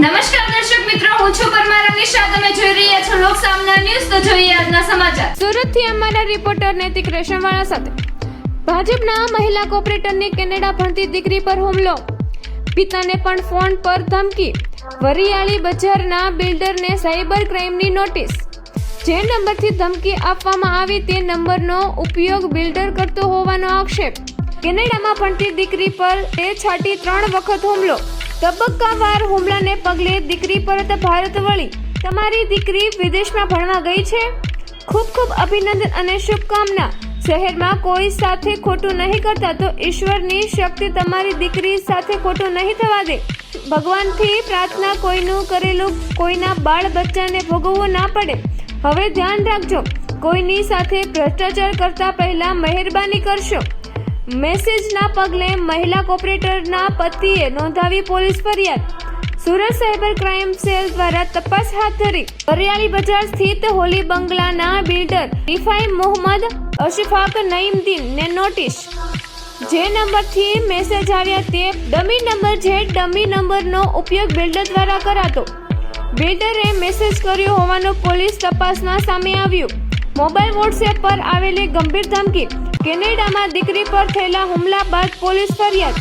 નમસ્કાર દર્શક મિત્રો, હું છું પરમાર અનિશા. તમે જોઈ રહ્યા છો લોક સામના ન્યૂઝ. તો જોઈએ આજના સમાચાર. સુરતથી અમારા રિપોર્ટર નૈતિક રેશમવાળા સાથે. ભાજપના મહિલા કોર્પોરેટરની કેનેડા ભણતી દીકરી પર હુમલો, પિતાને પણ ફોન પર ધમકી. વરિયાળી બજારના બિલ્ડરને સાયબર ક્રાઇમની નોટિસ. જે નંબરથી ધમકી આપવામાં આવી તે નંબરનો ઉપયોગ બિલ્ડર કરતો હોવાનો આક્ષેપ. કેનેડામાં ભણતી દીકરી પર તે છાટી 3 વખત હુમલો. તબક્કાવાર હુમલાને પગલે દીકરી પરત ભારત વળી. તમારી દીકરી વિદેશમાં ભણવા ગઈ છે? ખૂબ ખૂબ અભિનંદન અને શુભકામના. શહેરમાં કોઈ સાથે ખોટું નહીં કરતા તો ઈશ્વરની શક્તિ તમારી દીકરી સાથે ખોટું નહીં થવા દે. ભગવાનથી પ્રાર્થના, કોઈનું કરેલું કોઈના બાળ બચ્ચાને ભોગવવું ના પડે. હવે ધ્યાન રાખજો, કોઈની સાથે ભ્રષ્ટાચાર કરતા પહેલા મહેરબાની કરશો. મેસેજના પગલે મહિલા કોર્પોરેટરના પતિએ નોંધાવી પોલીસ ફરિયાદ. સુરત સાયબર ક્રાઇમ સેલ દ્વારા તપાસ હાથ ધરી. વરિયાળી બજાર સ્થિત હોલી બંગલાના બિલ્ડર રિફાઈ મોહમ્મદ અશફાક નઈમદીનને નોટિસ. જે નંબરથી મેસેજ આવ્યા તે ડમી નંબર છે. ડમી નંબરનો ઉપયોગ બિલ્ડર દ્વારા કરાતો. બિલ્ડરે મેસેજ કર્યો હોવાનું પોલીસ તપાસમાં સામે આવ્યું. મોબાઈલ વોટ્સએપ પર આવેલી ગંભીર ધમકી. કેનેડામાં દીકરી પર થયેલા હુમલા બાદ પોલીસ ફરિયાદ.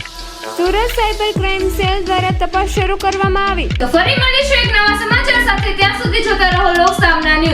સુરત સાયબર ક્રાઇમ સેલ દ્વારા તપાસ શરૂ કરવામાં આવી. તો ફરી મળીશું એક નવા સમાચાર સાથે. ત્યાં સુધી જોતા રહો લોક સામના ન્યૂઝ.